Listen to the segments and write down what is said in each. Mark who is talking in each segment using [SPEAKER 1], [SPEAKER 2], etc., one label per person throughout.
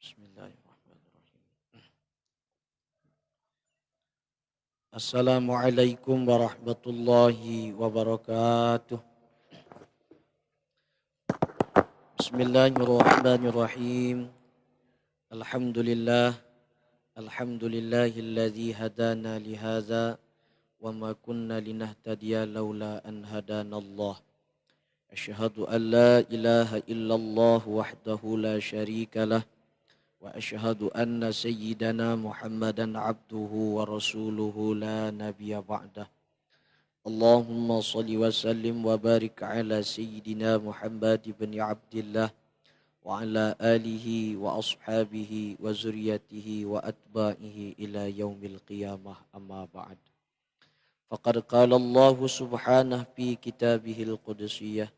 [SPEAKER 1] Bismillahirrahmanirrahim. Assalamualaikum warahmatullahi wabarakatuh. Bismillahirrahmanirrahim. Alhamdulillah. Alhamdulillahilladzi hadana lihadza wa ma kunna linahtadiya laula an hadanallah. Asyhadu an la ilaha illallah wahdahu la syarika lah. وأشهد أن سيدنا محمدا عبده ورسوله لا نبي بعده اللهم صل وسلم وبارك على سيدنا محمد بن عبد الله وعلى آله وأصحابه وزريته وأتباعه إلى يوم القيامة أما بعد فقد قال الله سبحانه في كتابه القدسية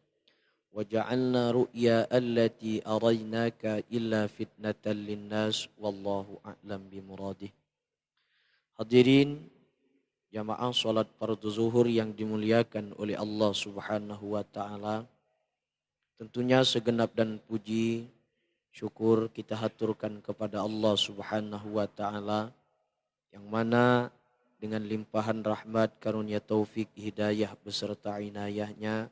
[SPEAKER 1] وجعلنا رؤيا التي أريناك إلا فتنة للناس والله أعلم بمراده. Hadirin jamaah salat fardu zuhur yang dimuliakan oleh Allah Subhanahu wa taala. Tentunya segenap dan puji syukur kita haturkan kepada Allah Subhanahu wa taala yang mana dengan limpahan rahmat, karunia, taufik, hidayah beserta inayahnya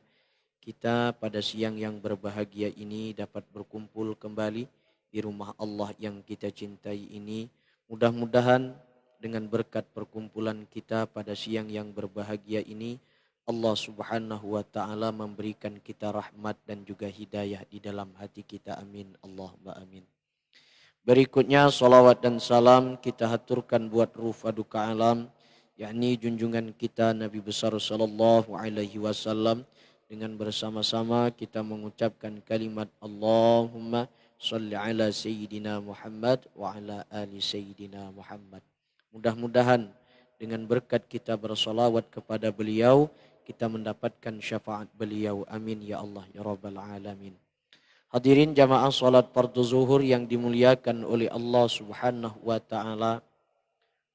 [SPEAKER 1] kita pada siang yang berbahagia ini dapat berkumpul kembali di rumah Allah yang kita cintai ini. Mudah-mudahan dengan berkat perkumpulan kita pada siang yang berbahagia ini, Allah Subhanahu wa taala memberikan kita rahmat dan juga hidayah di dalam hati kita. Amin. Allahumma amin. Berikutnya salawat dan salam kita haturkan buat ruh paduka alam, yakni junjungan kita Nabi besar sallallahu alaihi wasallam. Dengan bersama-sama kita mengucapkan kalimat Allahumma salli ala Sayyidina Muhammad wa ala ali Sayyidina Muhammad. Mudah-mudahan dengan berkat kita bersalawat kepada beliau, kita mendapatkan syafaat beliau. Amin ya Allah ya Rabbal Alamin. Hadirin jamaah salat fardu zuhur yang dimuliakan oleh Allah Subhanahu wa ta'ala.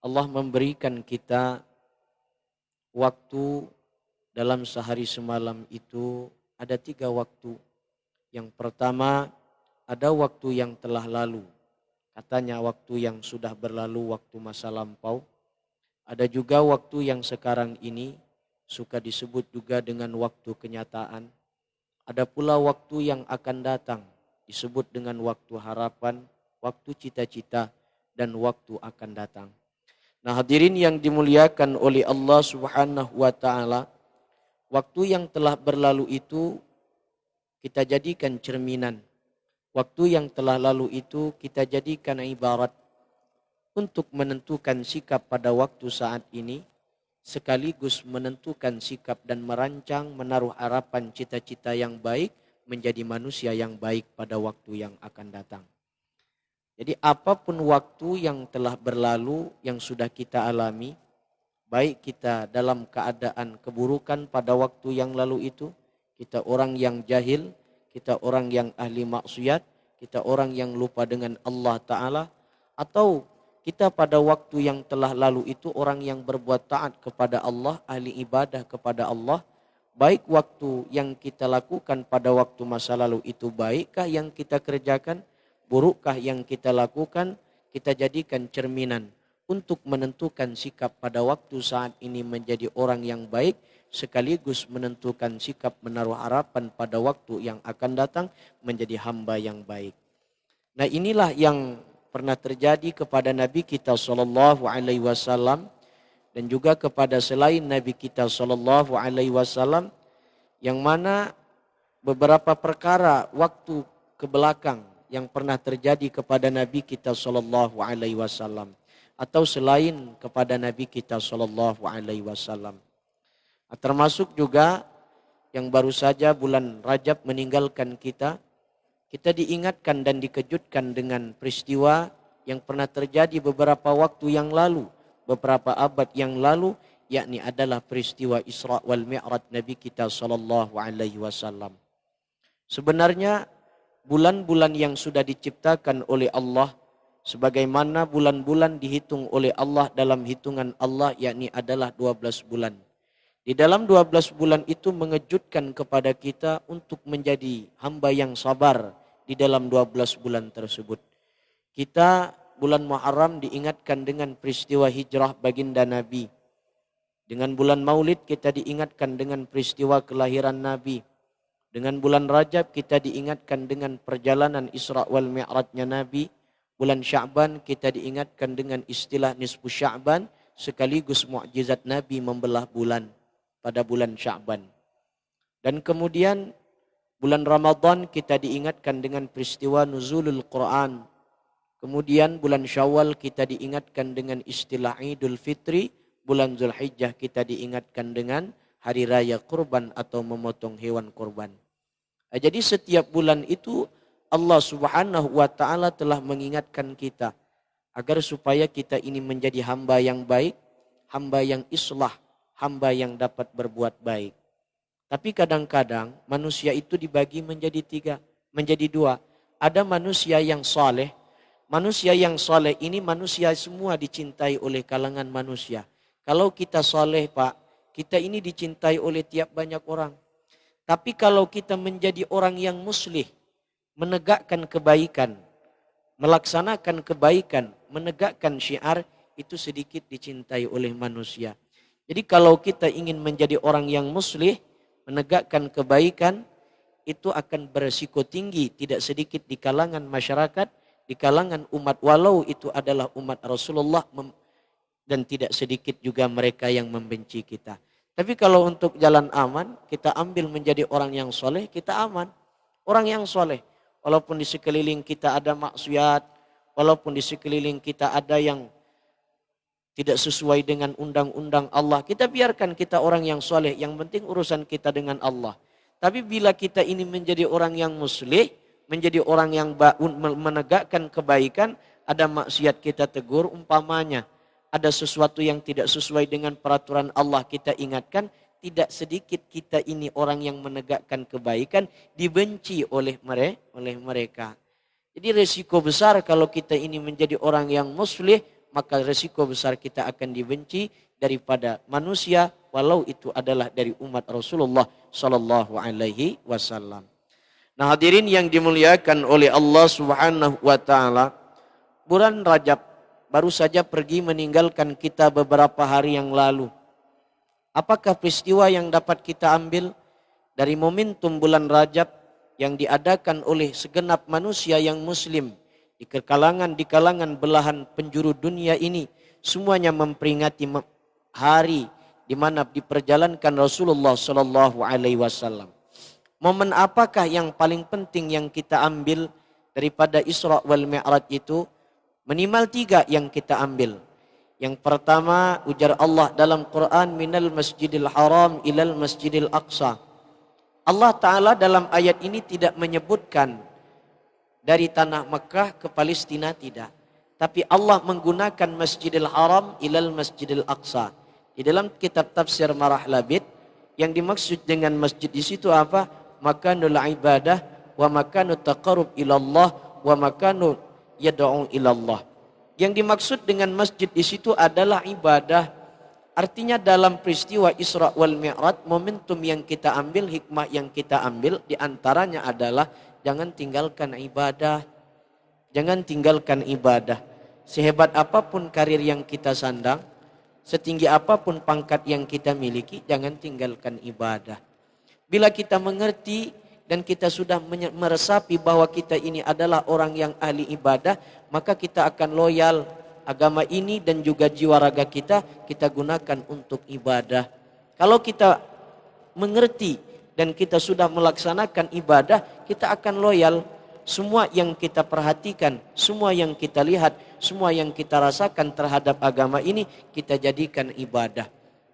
[SPEAKER 1] Allah memberikan kita waktu dalam sehari semalam itu ada 3 waktu. Yang pertama ada waktu yang telah lalu. Katanya waktu yang sudah berlalu, waktu masa lampau. Ada juga waktu yang sekarang ini suka disebut juga dengan waktu kenyataan. Ada pula waktu yang akan datang disebut dengan waktu harapan, waktu cita-cita dan waktu akan datang. Nah hadirin yang dimuliakan oleh Allah Subhanahu wa ta'ala, waktu yang telah berlalu itu kita jadikan cerminan. Waktu yang telah lalu itu kita jadikan ibarat untuk menentukan sikap pada waktu saat ini, sekaligus menentukan sikap dan merancang menaruh harapan cita-cita yang baik menjadi manusia yang baik pada waktu yang akan datang. Jadi apapun waktu yang telah berlalu yang sudah kita alami, baik kita dalam keadaan keburukan pada waktu yang lalu itu, kita orang yang jahil, kita orang yang ahli maksiat, kita orang yang lupa dengan Allah Ta'ala, atau kita pada waktu yang telah lalu itu orang yang berbuat taat kepada Allah, ahli ibadah kepada Allah, baik waktu yang kita lakukan pada waktu masa lalu itu baikkah yang kita kerjakan, burukkah yang kita lakukan, kita jadikan cerminan untuk menentukan sikap pada waktu saat ini menjadi orang yang baik, sekaligus menentukan sikap menaruh harapan pada waktu yang akan datang menjadi hamba yang baik. Nah inilah yang pernah terjadi kepada Nabi kita sallallahu alaihi wasallam dan juga kepada selain Nabi kita sallallahu alaihi wasallam, yang mana beberapa perkara waktu ke belakang yang pernah terjadi kepada Nabi kita sallallahu alaihi wasallam atau selain kepada Nabi kita sallallahu alaihi wasallam. Termasuk juga yang baru saja bulan Rajab meninggalkan kita, kita diingatkan dan dikejutkan dengan peristiwa yang pernah terjadi beberapa waktu yang lalu, beberapa abad yang lalu, yakni adalah peristiwa Isra wal Mi'raj Nabi kita sallallahu alaihi wasallam. Sebenarnya bulan-bulan yang sudah diciptakan oleh Allah, sebagaimana bulan-bulan dihitung oleh Allah dalam hitungan Allah, yakni adalah 12 bulan. Di dalam 12 bulan itu mengejutkan kepada kita untuk menjadi hamba yang sabar di dalam 12 bulan tersebut. Kita bulan Muharram diingatkan dengan peristiwa hijrah baginda Nabi. Dengan bulan Maulid kita diingatkan dengan peristiwa kelahiran Nabi. Dengan bulan Rajab kita diingatkan dengan perjalanan Isra wal Mi'rajnya Nabi. Bulan Sya'ban kita diingatkan dengan istilah nisfu Sya'ban sekaligus mukjizat Nabi membelah bulan pada bulan Sya'ban. Dan kemudian bulan Ramadan kita diingatkan dengan peristiwa nuzulul Quran. Kemudian bulan Syawal kita diingatkan dengan istilah Idul Fitri. Bulan Zulhijjah kita diingatkan dengan hari raya kurban atau memotong hewan kurban. Jadi setiap bulan itu Allah Subhanahu wa taala telah mengingatkan kita agar supaya kita ini menjadi hamba yang baik, hamba yang islah, hamba yang dapat berbuat baik. Tapi kadang-kadang manusia itu dibagi menjadi dua. Ada manusia yang saleh. Manusia yang saleh ini manusia semua dicintai oleh kalangan manusia. Kalau kita saleh Pak, kita ini dicintai oleh tiap banyak orang. Tapi kalau kita menjadi orang yang muslih, menegakkan kebaikan, melaksanakan kebaikan, menegakkan syiar, itu sedikit dicintai oleh manusia. Jadi kalau kita ingin menjadi orang yang muslih, menegakkan kebaikan, itu akan beresiko tinggi, tidak sedikit di kalangan masyarakat, di kalangan umat, walau itu adalah umat Rasulullah, dan tidak sedikit juga mereka yang membenci kita. Tapi kalau untuk jalan aman, kita ambil menjadi orang yang soleh, kita aman. Orang yang soleh, walaupun di sekeliling kita ada maksiat, walaupun di sekeliling kita ada yang tidak sesuai dengan undang-undang Allah, kita biarkan kita orang yang soleh, yang penting urusan kita dengan Allah. Tapi bila kita ini menjadi orang yang muslih, menjadi orang yang menegakkan kebaikan, ada maksiat kita tegur, umpamanya ada sesuatu yang tidak sesuai dengan peraturan Allah kita ingatkan, tidak sedikit kita ini orang yang menegakkan kebaikan dibenci oleh mereka. Jadi resiko besar kalau kita ini menjadi orang yang muslih, maka resiko besar kita akan dibenci daripada manusia, walau itu adalah dari umat Rasulullah sallallahu alaihi wasallam. Nah, hadirin yang dimuliakan oleh Allah Subhanahu wa taala, bulan Rajab baru saja pergi meninggalkan kita beberapa hari yang lalu. Apakah peristiwa yang dapat kita ambil dari momentum bulan Rajab yang diadakan oleh segenap manusia yang muslim di kalangan belahan penjuru dunia ini, semuanya memperingati hari di mana diperjalankan Rasulullah sallallahu alaihi wasallam. Momen apakah yang paling penting yang kita ambil daripada Isra wal Mi'raj itu? Minimal 3 yang kita ambil. Yang pertama, ujar Allah dalam Quran, minal masjidil haram ilal masjidil aqsa. Allah Ta'ala dalam ayat ini tidak menyebutkan dari tanah Mekah ke Palestina, tidak. Tapi Allah menggunakan masjidil haram ilal masjidil aqsa. Di dalam kitab tafsir Marah Labid, yang dimaksud dengan masjid di situ apa? Makanul ibadah wa makanu taqarrub ilallah wa makanu yad'u ilallah. Yang dimaksud dengan masjid di situ adalah ibadah. Artinya dalam peristiwa Isra wal Mi'raj, momentum yang kita ambil, hikmah yang kita ambil diantaranya adalah jangan tinggalkan ibadah. Jangan tinggalkan ibadah. Sehebat apapun karir yang kita sandang, setinggi apapun pangkat yang kita miliki, jangan tinggalkan ibadah. Bila kita mengerti dan kita sudah meresapi bahwa kita ini adalah orang yang ahli ibadah, maka kita akan loyal agama ini dan juga jiwa raga kita gunakan untuk ibadah. Kalau kita mengerti dan kita sudah melaksanakan ibadah, kita akan loyal. Semua yang kita perhatikan, semua yang kita lihat, semua yang kita rasakan terhadap agama ini, kita jadikan ibadah.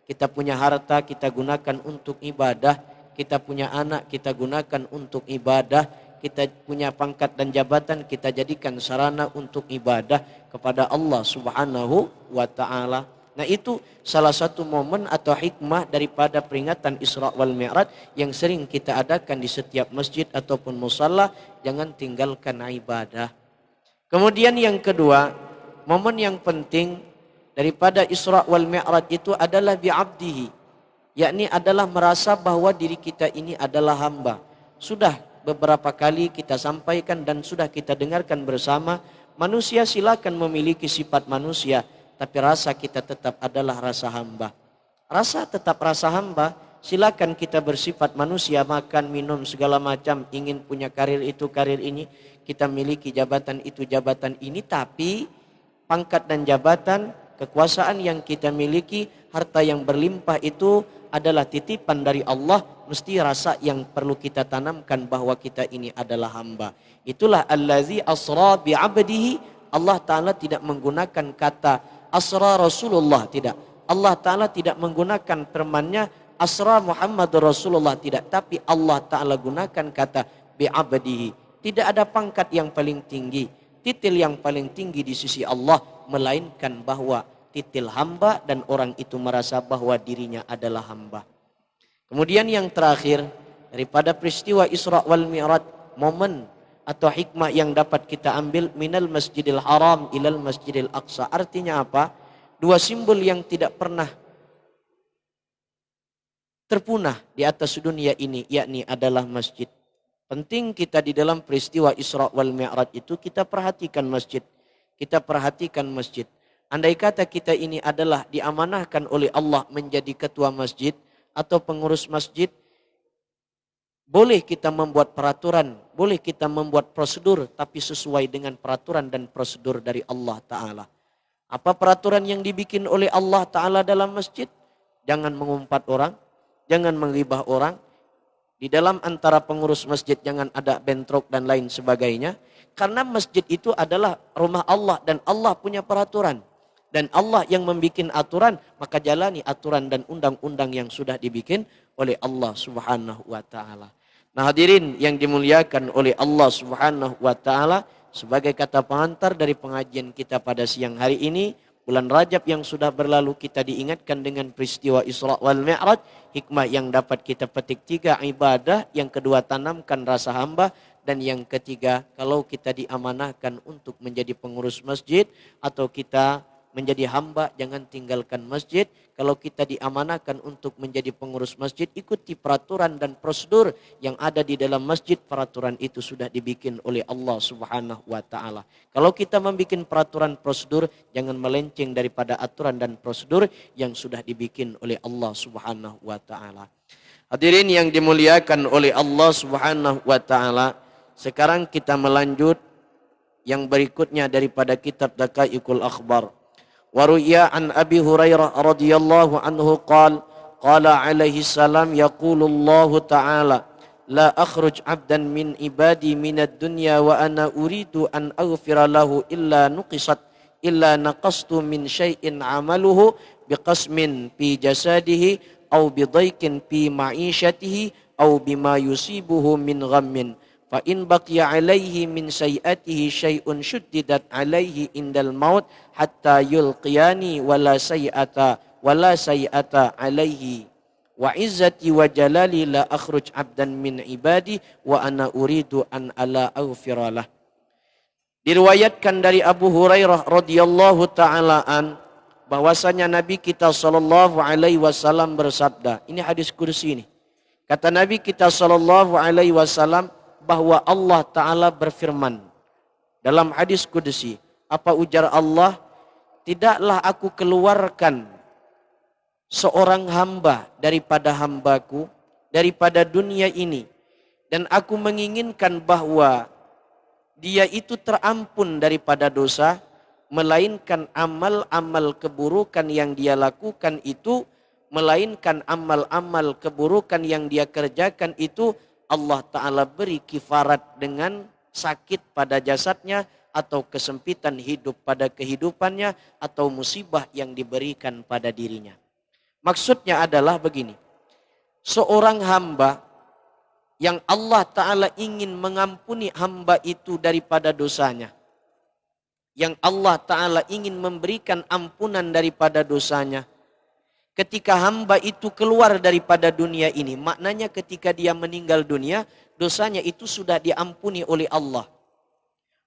[SPEAKER 1] Kita punya harta, kita gunakan untuk ibadah. Kita punya anak, kita gunakan untuk ibadah. Kita punya pangkat dan jabatan, kita jadikan sarana untuk ibadah kepada Allah Subhanahu wa ta'ala. Nah, itu salah satu momen atau hikmah daripada peringatan Isra wal Mi'raj yang sering kita adakan di setiap masjid ataupun musalla. Jangan tinggalkan ibadah. Kemudian yang kedua, momen yang penting daripada Isra wal Mi'raj itu adalah bi'abdihi, yakni adalah merasa bahwa diri kita ini adalah hamba. Sudah beberapa kali kita sampaikan dan sudah kita dengarkan bersama Manusia silakan memiliki sifat manusia, tapi rasa kita tetap adalah rasa hamba. Rasa tetap rasa hamba, silakan kita bersifat manusia, makan, minum, segala macam, ingin punya karir itu, karir ini, kita miliki jabatan itu, jabatan ini, tapi pangkat dan jabatan, kekuasaan yang kita miliki, harta yang berlimpah itu adalah titipan dari Allah. Mesti rasa yang perlu kita tanamkan bahwa kita ini adalah hamba. Itulah allazi asra bi'abdihi. Allah Ta'ala tidak menggunakan kata asra Rasulullah, tidak. Allah Ta'ala tidak menggunakan firman-Nya asra Muhammad Rasulullah, tidak. Tapi Allah Ta'ala gunakan kata bi'abdihi. Tidak ada pangkat yang paling tinggi, titil yang paling tinggi di sisi Allah, melainkan bahwa titil hamba dan orang itu merasa bahwa dirinya adalah hamba. Kemudian yang terakhir, daripada peristiwa Isra wal Mi'raj, momen atau hikmah yang dapat kita ambil, minal masjidil haram ilal masjidil aqsa. Artinya apa? Dua simbol yang tidak pernah terpunah di atas dunia ini, yakni adalah masjid. Penting kita di dalam peristiwa Isra wal Mi'raj itu kita perhatikan masjid. Kita perhatikan masjid. Andai kata kita ini adalah diamanahkan oleh Allah menjadi ketua masjid atau pengurus masjid, boleh kita membuat peraturan, boleh kita membuat prosedur, tapi sesuai dengan peraturan dan prosedur dari Allah Ta'ala. Apa peraturan yang dibikin oleh Allah Ta'ala dalam masjid? Jangan mengumpat orang, jangan menggibah orang. Di dalam antara pengurus masjid jangan ada bentrok dan lain sebagainya. Karena masjid itu adalah rumah Allah dan Allah punya peraturan. Dan Allah yang membikin aturan, maka jalani aturan dan undang-undang yang sudah dibikin oleh Allah Subhanahu wa Ta'ala. Nah, hadirin yang dimuliakan oleh Allah Subhanahu wa Ta'ala, sebagai kata pengantar dari pengajian kita pada siang hari ini, bulan Rajab yang sudah berlalu, kita diingatkan dengan peristiwa Isra wal Mi'raj. Hikmah yang dapat kita petik: 3, ibadah. Yang kedua, tanamkan rasa hamba. Dan yang ketiga, kalau kita diamanahkan untuk menjadi pengurus masjid atau kita menjadi hamba, jangan tinggalkan masjid. Kalau kita diamanahkan untuk menjadi pengurus masjid, ikuti peraturan dan prosedur yang ada di dalam masjid. Peraturan itu sudah dibikin oleh Allah Subhanahu wa Ta'ala. Kalau kita membuat peraturan prosedur, jangan melenceng daripada aturan dan prosedur yang sudah dibikin oleh Allah Subhanahu wa Ta'ala. Hadirin yang dimuliakan oleh Allah Subhanahu wa Ta'ala, sekarang kita melanjut yang berikutnya daripada kitab Daqaiqul Akhbar. Waruya an Abi Hurairah radhiyallahu anhu qala alaihi salam yaqulullahu ta'ala la akhruj 'abdan min ibadi minad dunya wa ana uridu an aghfira lahu illa naqastu min syai'in 'amaluhu biqasmin fi jasadihi aw bidaikin fi ma'ishatihi aw bima yusibuhu min ghammin. Fa in baqiya alaihi min sayiatihi syai'un syuddidat alaihi indal maut hatta yulqiyani wala sayiata alaihi wa izzati wa jalali la akhruj abdan min ibadi wa ana uridu an ala aghfiralah. Diriwayatkan dari Abu Hurairah radhiyallahu ta'ala an, bahwasanya Nabi kita sallallahu alaihi wasallam bersabda. Ini hadis kursi ini. Kata Nabi kita sallallahu alaihi wasallam bahwa Allah Ta'ala berfirman dalam hadis qudsi. Apa ujar Allah? Tidaklah aku keluarkan seorang hamba daripada hambaku, daripada dunia ini, dan aku menginginkan bahwa dia itu terampun daripada dosa, melainkan amal-amal keburukan yang dia lakukan itu, melainkan amal-amal keburukan yang dia kerjakan itu, Allah Ta'ala beri kifarat dengan sakit pada jasadnya, atau kesempitan hidup pada kehidupannya, atau musibah yang diberikan pada dirinya. Maksudnya adalah begini. Seorang hamba yang Allah Ta'ala ingin mengampuni hamba itu daripada dosanya, yang Allah Ta'ala ingin memberikan ampunan daripada dosanya, ketika hamba itu keluar daripada dunia ini, maknanya ketika dia meninggal dunia, dosanya itu sudah diampuni oleh Allah.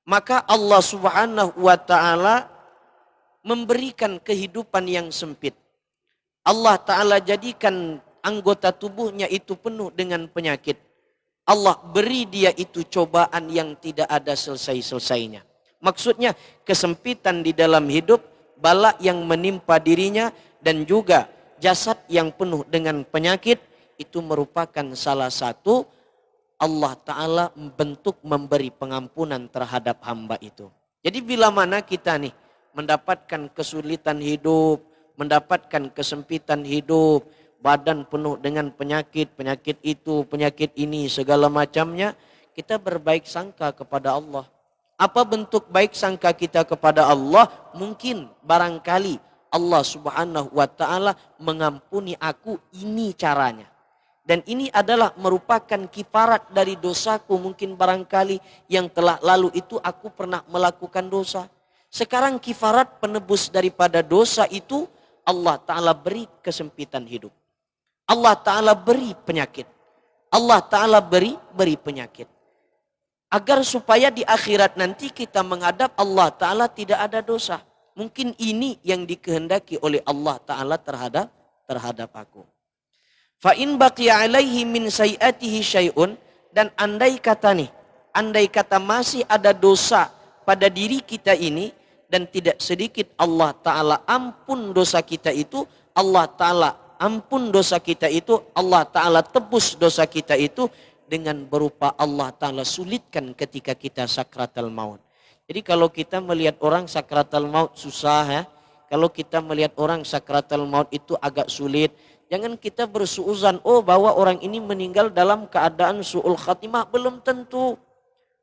[SPEAKER 1] Maka Allah Subhanahu wa Ta'ala memberikan kehidupan yang sempit. Allah Ta'ala jadikan anggota tubuhnya itu penuh dengan penyakit. Allah beri dia itu cobaan yang tidak ada selesai-selesainya. Maksudnya kesempitan di dalam hidup, bala yang menimpa dirinya, dan juga jasad yang penuh dengan penyakit, itu merupakan salah satu Allah Ta'ala bentuk memberi pengampunan terhadap hamba itu. Jadi bila mana kita nih mendapatkan kesulitan hidup, mendapatkan kesempitan hidup, badan penuh dengan penyakit, penyakit itu, penyakit ini, segala macamnya, kita berbaik sangka kepada Allah. Apa bentuk baik sangka kita kepada Allah? Mungkin barangkali Allah Subhanahu wa Ta'ala mengampuni aku, ini caranya. Dan ini adalah merupakan kifarat dari dosaku. Mungkin barangkali yang telah lalu itu aku pernah melakukan dosa. Sekarang kifarat penebus daripada dosa itu, Allah Ta'ala beri kesempitan hidup. Allah Ta'ala beri penyakit. Allah Ta'ala beri penyakit. Agar supaya di akhirat nanti kita menghadap Allah Ta'ala tidak ada dosa. Mungkin ini yang dikehendaki oleh Allah Ta'ala terhadap aku. Fa in baqiya alaihi min sayiatihi syai'un, dan andai kata masih ada dosa pada diri kita ini, dan tidak sedikit Allah Ta'ala ampun dosa kita itu, Allah Ta'ala ampun dosa kita itu, Allah Ta'ala tebus dosa kita itu dengan berupa Allah Ta'ala sulitkan ketika kita sakratul maut. Jadi kalau kita melihat orang sakratul maut susah ya, kalau kita melihat orang sakratul maut itu agak sulit, jangan kita bersuuzan, oh bahwa orang ini meninggal dalam keadaan su'ul khatimah. Belum tentu.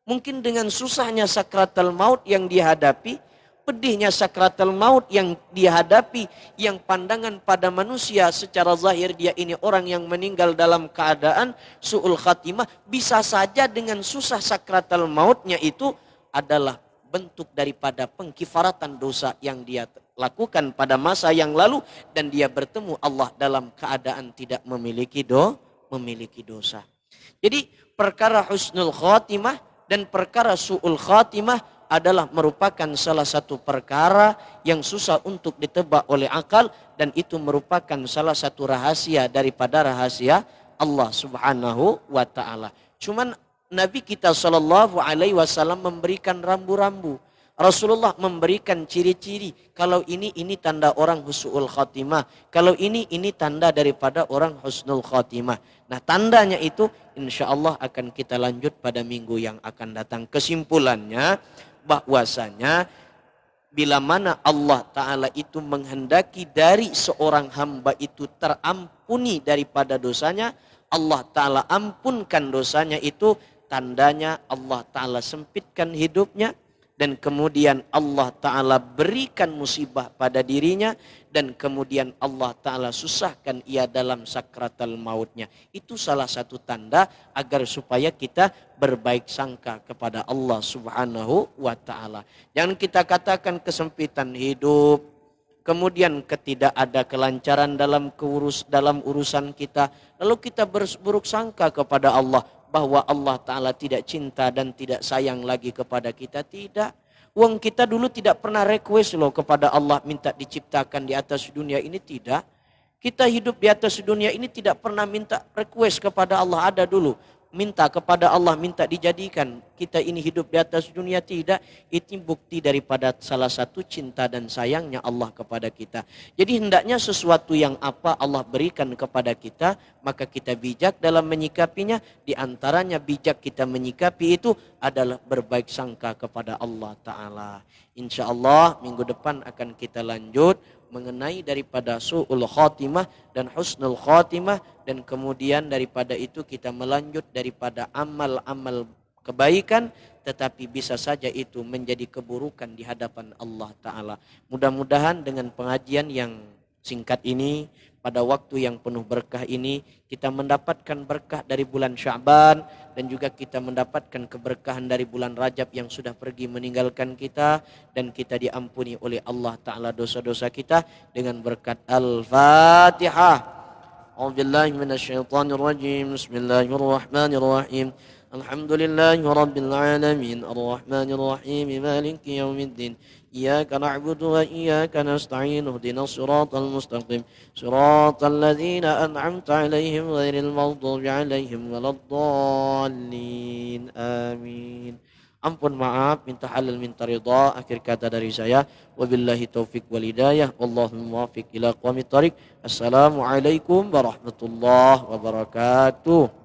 [SPEAKER 1] Mungkin dengan susahnya sakratul maut yang dihadapi, pedihnya sakratul maut yang dihadapi, yang pandangan pada manusia secara zahir dia ini orang yang meninggal dalam keadaan su'ul khatimah, bisa saja dengan susah sakratul mautnya itu adalah bentuk daripada pengkifaratan dosa yang dia lakukan pada masa yang lalu, dan dia bertemu Allah dalam keadaan tidak memiliki dosa. Jadi perkara husnul khatimah dan perkara su'ul khatimah adalah merupakan salah satu perkara yang susah untuk ditebak oleh akal, dan itu merupakan salah satu rahasia daripada rahasia Allah Subhanahu wa Ta'ala. Cuman Nabi kita Shallallahu Alaihi Wasallam memberikan rambu-rambu. Rasulullah memberikan ciri-ciri. Kalau ini tanda orang husnul khatimah. Kalau ini tanda daripada orang husnul khatimah. Nah tandanya itu insya Allah akan kita lanjut pada minggu yang akan datang. Kesimpulannya bahwasanya bila mana Allah Ta'ala itu menghendaki dari seorang hamba itu terampuni daripada dosanya, Allah Ta'ala ampunkan dosanya itu, tandanya Allah Ta'ala sempitkan hidupnya, dan kemudian Allah Ta'ala berikan musibah pada dirinya, dan kemudian Allah Ta'ala susahkan ia dalam sakratul mautnya. Itu salah satu tanda agar supaya kita berbaik sangka kepada Allah Subhanahu wa Ta'ala. Jangan kita katakan kesempitan hidup, kemudian ketidak ada kelancaran dalam urusan kita, lalu kita berburuk sangka kepada Allah bahwa Allah Ta'ala tidak cinta dan tidak sayang lagi kepada kita. Tidak. Uang kita dulu tidak pernah request loh kepada Allah minta diciptakan di atas dunia ini, tidak. Kita hidup di atas dunia ini tidak pernah minta request kepada Allah. Ada dulu minta kepada Allah, minta dijadikan kita ini hidup di atas dunia, tidak. Itu bukti daripada salah satu cinta dan sayangnya Allah kepada kita. Jadi hendaknya sesuatu yang apa Allah berikan kepada kita, maka kita bijak dalam menyikapinya. Di antaranya bijak kita menyikapi itu adalah berbaik sangka kepada Allah Ta'ala. Insya Allah minggu depan akan kita lanjut mengenai daripada su'ul khatimah dan husnul khatimah, dan kemudian daripada itu kita melanjut daripada amal-amal kebaikan, tetapi bisa saja itu menjadi keburukan di hadapan Allah Ta'ala. Mudah-mudahan dengan pengajian yang singkat ini, pada waktu yang penuh berkah ini, kita mendapatkan berkah dari bulan Sya'ban, dan juga kita mendapatkan keberkahan dari bulan Rajab yang sudah pergi meninggalkan kita, dan kita diampuni oleh Allah Ta'ala dosa-dosa kita dengan berkat Al-Fatihah. A'udzubillahi minasyaitonirrajim. Bismillahirrahmanirrahim. Alhamdulillahi rabbil alamin. Arrahmanirrahim. Maliki yaumiddin. إياك نعبد وإياك نستعين اهدنا الصراط المستقيم صراط الذين أنعمت عليهم غير المغضوب عليهم ولا الضالين آمين Ampun maaf, minta halal, minta ridha. Akhir kata dari saya, wabillahi taufik wal hidayah. Allahumma muwaffiq ila aqwamit thariq. Assalamualaikum warahmatullahi wabarakatuh.